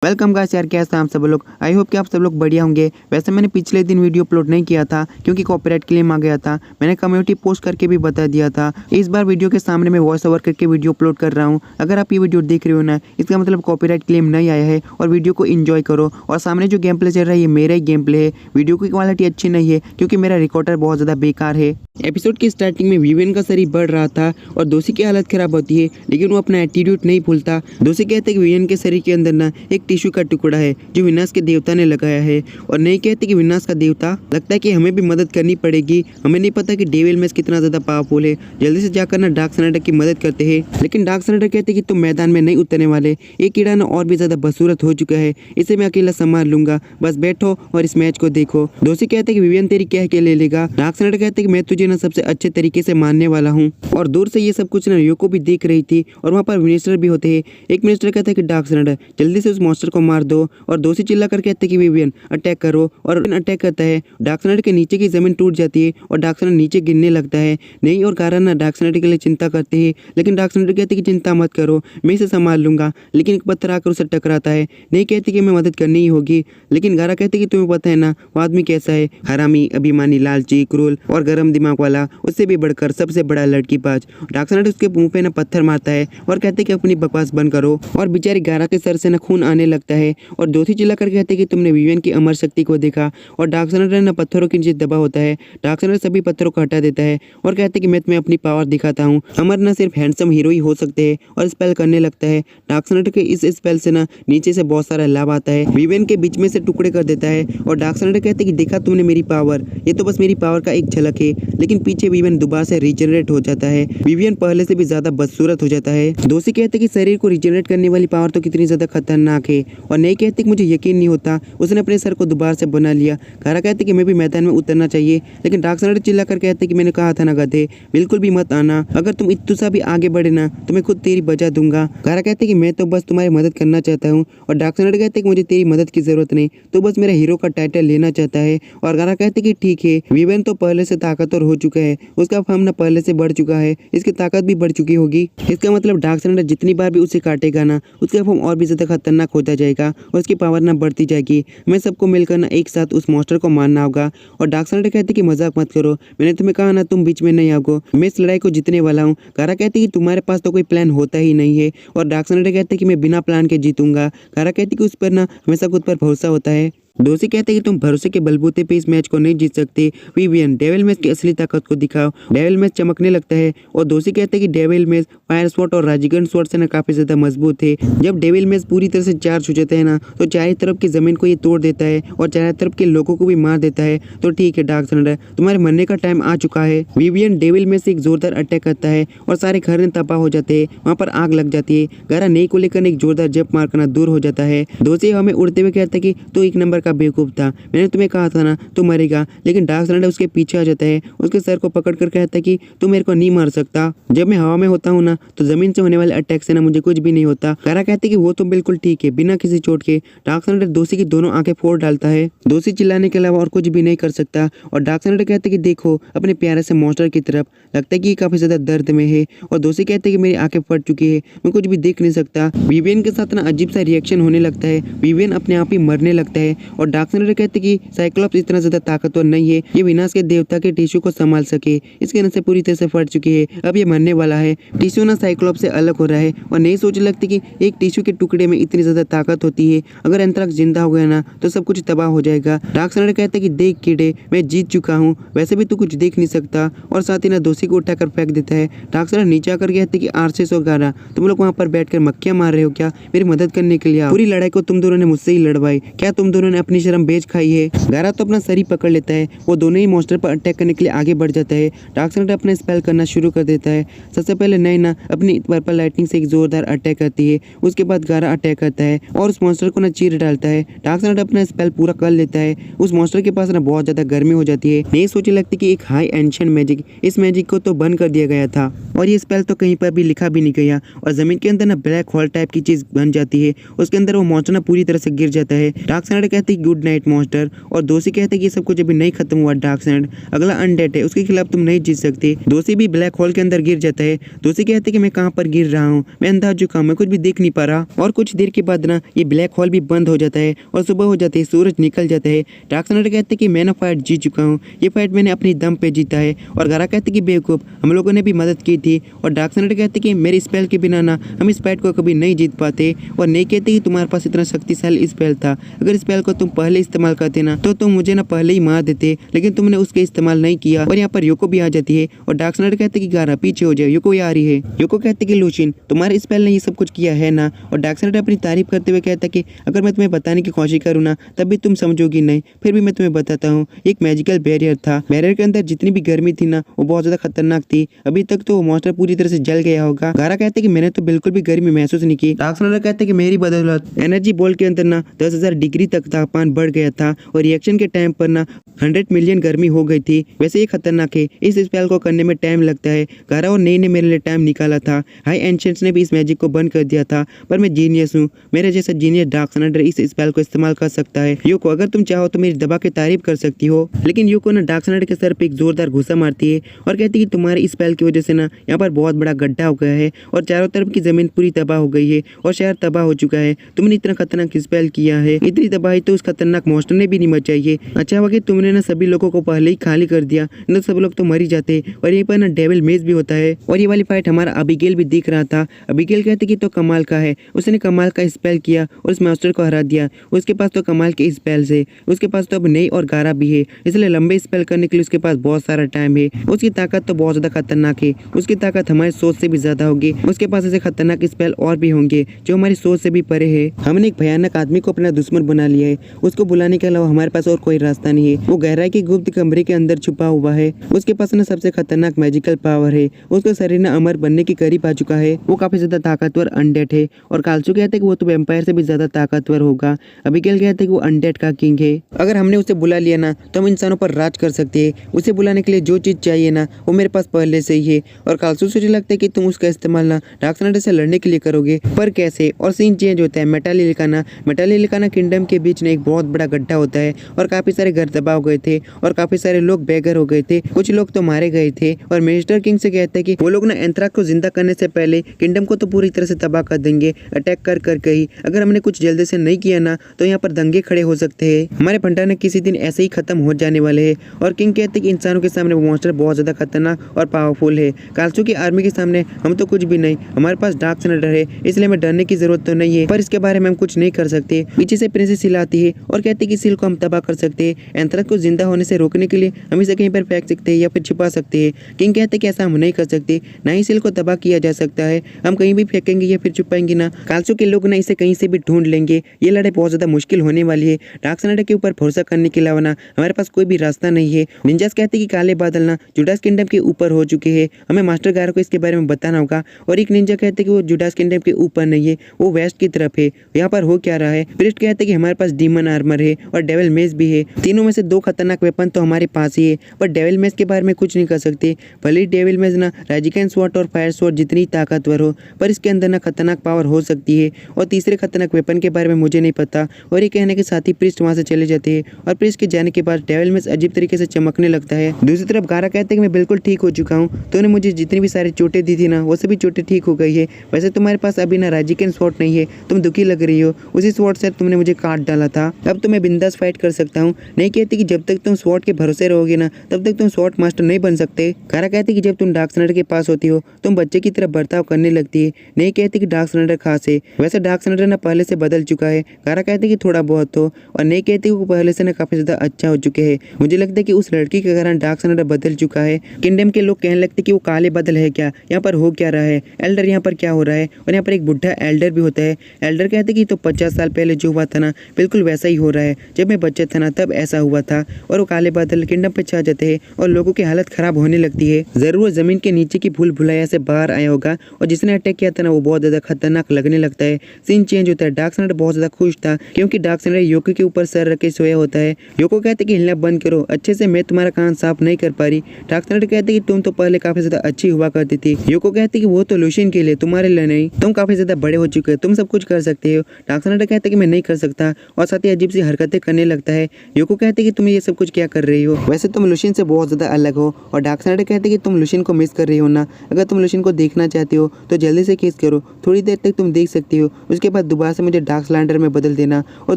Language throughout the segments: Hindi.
वेलकम गाइस यार, कैसे हैं आप सब लोग। आई होप कि आप सब लोग बढ़िया होंगे। वैसे मैंने पिछले दिन वीडियो अपलोड नहीं किया था क्योंकि कॉपीराइट क्लेम आ गया था। मैंने कम्युनिटी पोस्ट करके भी बता दिया था। इस बार वीडियो के सामने मैं वॉइस ओवर करके वीडियो अपलोड कर रहा हूँ। अगर आप ये वीडियो देख रहे हो ना, इसका मतलब कॉपीराइट क्लेम नहीं आया है और वीडियो को एंजॉय करो। और सामने जो गेम प्ले चल रहा है ये मेरा ही गेम प्ले है। वीडियो की क्वालिटी अच्छी नहीं है क्योंकि मेरा रिकॉर्डर बहुत ज़्यादा बेकार है। एपिसोड की स्टार्टिंग में विवेन का शरीर बढ़ रहा था और दोषी की हालत खराब होती है, लेकिन वो अपना एटीट्यूड नहीं भूलता। दोषी कहते हैं कि विवेन के शरीर के अंदर ना एक टिश्यू का टुकड़ा है जो विनाश के देवता ने लगाया है। और नहीं कहते कि विनाश का देवता, लगता है कि हमें भी मदद करनी पड़ेगी। हमें नहीं पता कि डेविल मैच कितना ज्यादा पावरफुल है। जल्दी से जाकर ना डार्क साइडर की मदद करते हैं, लेकिन डार्क साइडर कहते हैं कि तुम मैदान में नहीं उतरने वाले। ये कीड़ा ना और भी ज्यादा बदसूरत हो चुका है, इसे मैं अकेला संभाल लूंगा, बस बैठो और इस मैच को देखो। दोषी कहते हैं कि विवियन तेरी कह के ले लेगा। डार्क साइडर कहते हैं कि मैं तुझे ना सबसे अच्छे तरीके से मानने वाला हूँ। और दूर से ये सब कुछ ना रियो को भी देख रही थी और वहाँ पर मिनिस्टर भी होते हैं। एक मिनिस्टर कहता है कि डार्क साइडर जल्दी से उस मॉन्स्टर को मार दो। और दोषी चिल्ला कर कहते हैं कि विवियन अटैक करो। और अटैक करता है। डार्क साइडर के नीचे की जमीन टूट जाती है और डार्क साइडर नीचे गिरने लगता है। नहीं और गारा ना डार्क साइडर के लिए चिंता करते हैं, लेकिन डार्क साइडर कहते हैं कि चिंता मत करो, मैं इसे संभाल लूंगा। लेकिन एक पत्थर आकर उसे टकराता है। नहीं कहती कि मैं मदद करनी ही होगी, लेकिन गारा कहते कि तुम्हें पता है ना वो आदमी कैसा है, हरामी, अभिमानी, लालची, क्रूर और गर्म दिमाग वाला, उससे भी बढ़कर सबसे बड़ा लड़कीबाज। डार्क साइडर उसके मुंह पे ना पत्थर मारता है और कहते कि अपनी बकवास बंद करो। और बेचारी गारा के सर से ना खून आने लगता है। और दोषी चिल्ला कर कहते कि तुमने विवियन की अमर शक्ति को देखा। और डार्क साइडर ना पत्थरों के नीचे दबा होता है। डार्क साइडर सभी पत्थरों को हटा देता है और कहते कि मैं तुम्हें अपनी पावर दिखाता हूँ। अमर ना सिर्फ हैंडसम हीरो ही हो सकते हैं। और स्पेल करने लगता है। डार्क साइडर के इस स्पेल से ना नीचे से बहुत सारा लाभ आता है। विवियन के बीच में से टुकड़े कर देता है। और डार्क साइडर कहते कि देखा तुमने मेरी पावर, ये तो बस मेरी पावर का एक झलक है। लेकिन पीछे विवियन दोबारा से रिजनरेट हो जाता है। विवियन पहले से भी ज्यादा बदसूरत हो जाता है। दोषी कहते कि शरीर को रिजनरेट करने वाली पावर तो कितनी ज्यादा खतरनाक है। और नहीं कहते कि मुझे यकीन नहीं होता उसने अपने सर को दोबारा से बना लिया। गारा कहते कि मैं भी मैदान में उतरना चाहिए, लेकिन डार्क साइडर चिल्ला कर कहते कि मैंने कहा था ना गधे, बिल्कुल भी मत आना। अगर तुम इतना सा भी आगे बढ़े ना तो मैं खुद तेरी बजा दूंगा। गारा कहते कि मैं तो बस तुम्हारी मदद करना चाहता हूँ। और डार्क साइडर कहते कि मुझे तेरी मदद की जरूरत नहीं, तो बस मेरा हीरो का टाइटल लेना चाहता है। और गारा कहते कि ठीक है, विवेन तो पहले से ताकतवर हो चुका है, उसका फॉर्म ना पहले से बढ़ चुका है, इसकी ताकत भी बढ़ चुकी होगी। इसका मतलब डार्क साइडर जितनी बार भी उसे काटेगा ना उसका फॉर्म और भी ज्यादा खतरनाक होता जाएगा और उसकी पावर ना बढ़ती जाएगी। मैं सबको मिलकर ना एक साथ उस मॉन्स्टर को मारना होगा। और डार्क साइडर कहते कि मजाक मत करो, मैंने तुम्हें कहा ना तुम बीच में नहीं आओगे, मैं इस लड़ाई को जीतने वाला हूँ। गारा कहती कि तुम्हारे पास तो कोई प्लान होता ही नहीं है। और डार्क साइडर कहते कि मैं बिना प्लान के जीतूंगा। गारा कहती कि उस पर ना हमेशा खुद पर भरोसा होता है। दोषी कहते हैं कि तुम भरोसे के बलबूते पे इस मैच को नहीं जीत सकते। विवियन डेविल मैच की असली ताकत को दिखाओ। डेविल मैच चमकने लगता है और दोषी कहते हैं कि डेविल मैच फायर स्वॉर्ड और राजगन स्वॉर्ड से ना काफी ज्यादा मजबूत है। जब डेविल मैच पूरी तरह से चार्ज हो जाता है ना तो चारों तरफ की जमीन को ये तोड़ देता है और चारों तरफ के लोगों को भी मार देता है। तो ठीक है डार्क साइडर, तुम्हारे मरने का टाइम आ चुका है। विवियन डेविल मैच से एक जोरदार अटैक करता है और सारे घर तबाह हो जाते हैं, वहाँ पर आग लग जाती है। गारा नई को लेकर एक जोरदार जंप मार करना दूर हो जाता है। दोषी हमें उड़ते हुए कहता है कि तू एक नंबर बेवकूफ था, मैंने तुम्हें कहा था ना तू मरेगा। लेकिन डार्क साइडर उसके पीछे आ जाता है, उसके सर को पकड़ कर कहता है कि तू मेरे को नहीं मार सकता। जब मैं हवा में होता हूँ ना तो जमीन से होने वाले अटैक से ना मुझे कुछ भी नहीं होता। गारा कहते कि वो तो बिल्कुल ठीक है, बिना किसी चोट के। डार्क साइडर दोषी की दोनों आंखें फोड़ डालता है। दोषी चिल्लाने के अलावा और कुछ भी नहीं कर सकता। और डार्क साइडर कहते कि देखो अपने प्यारे से मॉन्स्टर की तरफ, लगता है कि काफी ज्यादा दर्द में है। और दोषी कहते कि मेरी आंखें फट चुकी है, मैं कुछ भी देख नहीं सकता। विवियन के साथ ना अजीब सा रिएक्शन होने लगता है। विवियन अपने आप ही मरने लगता है। और डार्क साइडर कहते कि साइक्लोप्स इतना ज्यादा ताकतवर नहीं है ये विनाश के देवता के टिश्यू को संभाल सके। इसके नसें पूरी तरह से फट चुकी है, अब ये मरने वाला है। टिश्यू ना साइक्लोप्स से अलग हो रहा है और नहीं सोच लगती कि एक टिश्यू के टुकड़े में इतनी ज्यादा ताकत होती है। अगर एंथ्रेक्स जिंदा हो गया ना तो सब कुछ तबाह हो जाएगा। डार्क साइडर कहते कि देख कीड़े, मैं जीत चुका हूँ, वैसे भी तू कुछ देख नहीं सकता। और साथ ही ना दोषी को उठाकर फेंक देता है। डार्क साइडर नीचे आकर कहते कि आरसेस और गारा, तुम लोग वहाँ पर बैठकर मक्खियां मार रहे हो क्या? मेरी मदद करने के लिए पूरी लड़ाई को तुम दोनों ने मुझसे ही लड़वाई, क्या तुम दोनों ने अपनी शर्म बेच खाई है? गारा तो अपना सर ही पकड़ लेता है। वो दोनों ही मॉन्स्टर पर अटैक करने के लिए आगे बढ़ जाता है। डार्क साइडर अपना स्पेल करना शुरू कर देता है। सबसे पहले नैना अपनी पर्पल लाइटनिंग से एक जोरदार अटैक करती है। उसके बाद गारा अटैक करता है और उस मॉन्स्टर को ना चीर डालता है। डार्क साइडर अपना स्पेल पूरा कर लेता है। उस मॉन्स्टर के पास ना बहुत ज्यादा गर्मी हो जाती है। नहीं सोचे लगती कि एक हाई एंशिएंट मैजिक, इस मैजिक को तो बंद कर दिया गया था और ये स्पेल तो कहीं पर भी लिखा भी नहीं गया। और जमीन के अंदर ना ब्लैक होल टाइप की चीज बन जाती है। उसके अंदर वो मॉन्स्टर ना पूरी तरह से गिर जाता है। डार्क साइडर कहते कहते हैं गुड नाइट मॉन्स्टर, और दोषी कहते हैं कि ये सब कुछ अभी नहीं खत्म हुआ डार्क साइड, अगला अनडेड है, उसके खिलाफ तुम नहीं जीत सकते। दोषी भी ब्लैक होल के अंदर गिर जाता है। दोषी कहते हैं कि मैं कहाँ पर गिर रहा हूँ, मैं अंधा हो चुका हूँ, मैं कुछ भी देख नहीं पा रहा। और कुछ देर के बाद ना ये ब्लैक होल भी बंद हो जाता है और सुबह हो जाती है, सूरज निकल जाता है। डार्क साइड कहते हैं कि मैंने फाइट जीत चुका हूँ, ये फाइट मैंने अपनी दम पे जीता है। और गारा कहते हैं कि बेवकूफ, हम लोगों ने भी मदद की थी। और डार्क साइड कहते हैं कि मेरे स्पेल के बिना ना हम इस फाइट को कभी नहीं जीत पाते। और नहीं कहते कि तुम्हारे पास इतना शक्तिशाली स्पेल था, अगर स्पेल को तुम पहले इस्तेमाल करते ना तो तुम मुझे ना पहले ही मार देते, लेकिन तुमने उसके इस्तेमाल नहीं किया। और यहाँ पर योको भी आ जाती है और डार्क साइड कहते हैं कि गारा पीछे हो जाए, योको आ रही है। योको कहते हैं कि लुशिन, तुम्हारे स्पेल ने ये सब कुछ किया है ना। और डार्क साइड अपनी तारीफ करते हुए कहता है कि अगर मैं तुम्हें बताने की कोशिश करूँ ना तब भी तुम समझोगी नहीं, फिर भी मैं तुम्हें बताता हूँ। एक मैजिकल बैरियर था, बैरियर के अंदर जितनी भी गर्मी थी ना वो बहुत ज्यादा खतरनाक थी। अभी तक तो वो मॉन्स्टर पूरी तरह से जल गया होगा। गारा कहते हैं कि मैंने तो बिल्कुल भी गर्मी महसूस नहीं की। डार्क साइड कहते हैं कि मेरी बदौलत एनर्जी बॉल के अंदर ना 10,000 डिग्री तक तापमान बढ़ गया था और रिएक्शन के टाइम पर ना 100 मिलियन गर्मी हो गई थी। वैसे ये खतरनाक है, इस स्पेल को करने में टाइम लगता है। गारा और नई ने मेरे लिए टाइम निकाला था। हाई एंशिएंट्स ने भी इस मैजिक को बंद कर दिया था, पर मैं जीनियस हूँ, मेरे जैसा जीनियस डार्क साइड इस स्पेल को इस्तेमाल कर सकता है। योको, अगर तुम चाहो तो मेरी दबा के तारीफ कर सकती हो। लेकिन योको ना डार्क साइड के सर पे एक जोरदार घुसा मारती है और कहती है कि तुम्हारे स्पेल की वजह से ना यहाँ पर बहुत बड़ा गड्ढा हो गया है और चारों तरफ की जमीन पूरी तबाह हो गई है और शहर तबाह हो चुका है। तुमने इतना खतरनाक स्पेल किया है, इतनी तबाही तो उस खतरनाक मॉन्स्टर ने भी नहीं मचाई है। अच्छा हुआ कि तुमने ना सभी लोगों को पहले ही खाली कर दिया, न तो सब लोग तो मर ही जाते। और यहीं पर ना डेविल मेज भी होता है और ये वाली फाइट हमारा अबिगेल भी दिख रहा था। अबिगेल कहते कि तो कमाल का है, उसने कमाल का स्पेल किया और उस मॉन्स्टर को हरा दिया। उसके पास तो कमाल के स्पेल है, उसके पास तो अब नई और गारा भी है, इसलिए लंबे स्पेल करने के लिए उसके पास बहुत सारा टाइम है। उसकी ताकत तो बहुत ज्यादा खतरनाक है, उसकी ताकत हमारी सोच से भी ज्यादा होगी। उसके पास ऐसे खतरनाक स्पेल और भी होंगे जो हमारी सोच से भी परे है। हमने एक भयानक आदमी को अपना दुश्मन बना लिया है, उसको बुलाने के अलावा हमारे पास और कोई रास्ता नहीं है। वो गहराई के गुप्त कमरे के अंदर छुपा हुआ है, उसके पास ना सबसे खतरनाक मैजिकल पावर है, उसका शरीर ना अमर बनने के करीब आ चुका है। वो काफी ज्यादा ताकतवर अनडेड है और कालचू कहते हैं कि वो तो वैम्पायर से भी ज्यादा ताकतवर होगा। अबिगेल कहते हैं कि वो अनडेड का किंग है। अगर हमने उसे बुला लिया ना तो हम इंसानों पर राज कर सकते हैं। उसे बुलाने के लिए जो चीज चाहिए ना वो मेरे पास पहले से ही है। और कालचू से लगता है कि तुम उसका इस्तेमाल ना डार्क साइड से लड़ने के लिए करोगे, पर कैसे? और सीन चेंज होता है। मेटालिकाना किंगडम के बीच में एक बहुत बड़ा गड्ढा होता है और काफी सारे घर तबाह हो गए थे और काफी सारे लोग बेघर हो गए थे, कुछ लोग तो मारे गए थे। और मिस्टर किंग से कहते हैं कि वो लोग ना एंथ्राक्स को जिंदा करने से पहले किंगडम को तो पूरी तरह से तबाह कर देंगे, अटैक कर कर ही। अगर हमने कुछ जल्दी से नहीं किया ना तो यहाँ पर दंगे खड़े हो सकते हैं, हमारे भंडार ने किसी दिन ऐसे ही खत्म हो जाने वाले हैं। और किंग कहते हैं कि इंसानों के सामने वो मॉन्स्टर बहुत ज्यादा खतरनाक और पावरफुल है। कालचू की आर्मी के सामने हम तो कुछ भी नहीं, हमारे पास डार्क साइड है, इसलिए हमें डरने की जरूरत तो नहीं है, पर इसके बारे में हम कुछ नहीं कर सकते। पीछे से प्रिंसेस हिलाती है और कहती है कि सील को हम तबाह कर सकते हैं। एंथ्राक्स को जिंदा होने से रोकने के लिए हम इसे कहीं पर फेंक सकते हैं या फिर छिपा सकते हैं। किंग कहते हैं कि ऐसा हम नहीं कर सकते, ना ही सील को तबाह किया जा सकता है, हम कहीं भी फेंकेंगे या फिर छुपाएंगे ना कालचू के लोग ना इसे कहीं से भी ढूंढ लेंगे। ये लड़ाई बहुत ज्यादा मुश्किल होने वाली है। डार्क साइड के ऊपर भरोसा करने के अलावा ना हमारे पास कोई भी रास्ता नहीं है। निंजास कहते हैं कि काले बादल ना जुडास किंगडम के ऊपर हो चुके हैं, हमें मास्टर गारा को इसके बारे में बताना होगा। और एक निंजा कहते हैं कि वो जुडास किंगडम के ऊपर नहीं है, वो वेस्ट की तरफ है, यहाँ पर हो क्या रहा है। प्रिस्ट कहते हैं कि हमारे पास डीमन आर्मर है और डेविल मेज भी है, तीनों में से दो खतरनाक वेपन तो हमारे पास ही है, पर डेविल मेज के बारे में कुछ नहीं कर सकते। भले ही डेविल मेज ना राजिकन स्वॉर्ड और फायर स्वॉर्ड जितनी ताकतवर हो, पर इसके अंदर ना खतरनाक पावर हो सकती है। और तीसरे खतरनाक वेपन के बारे में मुझे नहीं पता। और ये कहने के साथ ही प्रिस्ट वहां से चले जाते हैं और प्रिस्ट के जाने के बाद डेविल मेज अजीब तरीके से चमकने लगता है। दूसरी तरफ गारा कहते हैं कि मैं बिल्कुल ठीक हो चुका हूँ, तूने मुझे जितनी भी सारी चोटें दी थी ना वो सभी चोटें ठीक हो गई है। वैसे तुम्हारे पास अभी ना राजिकन स्वॉर्ड नहीं है, तुम दुखी लग रही हो, उसी स्वॉर्ड से तुमने मुझे काट डाला था, अब तो मैं बिंदास फाइट कर सकता हूँ। नहीं कहती कि जब तक तुम स्वॉर्ड के भरोसे रहोगे ना तब तक तुम स्वॉर्ड मास्टर नहीं बन सकते। गारा कहती कि जब तुम डार्क साइड के पास होती हो तुम बच्चे की तरह बर्ताव करने लगती है। नहीं कहती कि डार्क साइड खास है, वैसे डार्क साइड ना पहले से बदल चुका है। गारा कहती कि थोड़ा बहुत हो, और नहीं कहती वो पहले से ना काफी ज्यादा अच्छा हो चुके हैं। मुझे लगता है कि उस लड़की के कारण डार्क साइड बदल चुका है। किंगडम के लोग कहने लगते कि वो काले बादल है क्या, यहाँ पर हो क्या रहा है, एल्डर यहाँ पर क्या हो रहा है। और यहाँ पर एक बुढ़ा एल्डर भी होता है। एल्डर कहते कि तो 50 साल पहले जो हुआ था ना बिल्कुल वैसा ही हो रहा है, जब मैं बच्चा था ना तब ऐसा हुआ था। और वो काले बादल किंगडम पे छा जाते हैं और लोगों की हालत खराब होने लगती है। जरूर वो जमीन के नीचे की भूल भुलैया से बाहर आया होगा और जिसने अटैक किया था ना वो बहुत ज्यादा खतरनाक लगने लगता है। सीन चेंज होता है। डार्क साइड बहुत ज्यादा खुश था क्योंकि डार्क साइड योको के ऊपर सर रख के सोया होता है। योको कहते कि हिलना बंद करो, अच्छे से मैं तुम्हारा कान साफ नहीं कर पा रही। डार्क साइड कहते कि तुम तो पहले काफी ज्यादा अच्छी हुआ करती थी। योको कहते कि वो तो लुशियन के लिए, तुम्हारे लिए नहीं, तुम काफी ज्यादा बड़े हो चुके हो, तुम सब कुछ कर सकते हो। डार्क साइड कहते कि मैं नहीं कर सकता और साथ बहुत ही अजीब सी हरकतें करने लगता है। योको कहते कि तुम ये सब कुछ क्या कर रही हो, वैसे तुम लुशिन से बहुत ज़्यादा अलग हो। और डार्कसाइडर कहते कि तुम लुशिन को मिस कर रही हो ना, अगर तुम लुशिन को देखना चाहती हो तो जल्दी से किस करो, थोड़ी देर तक तुम देख सकती हो, उसके बाद दोबारा से मुझे डार्कसाइडर में बदल देना। और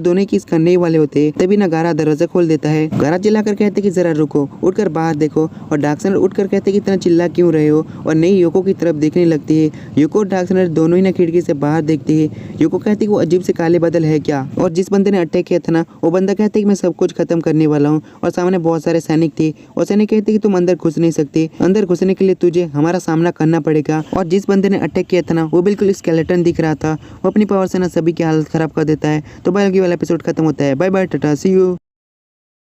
दोनों किस करने ही वाले होते हैं तभी ना गारा दरवाजा खोल देता है। गारा चिल्लाकर कहते कि जरा रुको, उठकर बाहर देखो। और डार्कसाइडर उठकर कहते कि इतना चिल्ला क्यों रहे हो, और नई योको की तरफ देखने लगती है। योको और डार्कसाइडर दोनों ही ना खिड़की से बाहर देखते हैं। योको कहती कि वो अजीब से काले बादल है क्या, और जिस बंदे ने अटैक किया था ना वो बंदा कहते कि मैं सब कुछ खत्म करने वाला हूँ। और सामने बहुत सारे सैनिक थे और सैनिक कहते कि तुम अंदर घुस नहीं सकते, अंदर घुसने के लिए तुझे हमारा सामना करना पड़ेगा। और जिस बंदे ने अटैक किया था ना वो बिल्कुल स्केलेटन दिख रहा था, वो अपनी पावर से ना सभी की हालत खराब कर देता है। तो बाकी वाला एपिसोड खत्म होता है। Bye bye, tata, see you.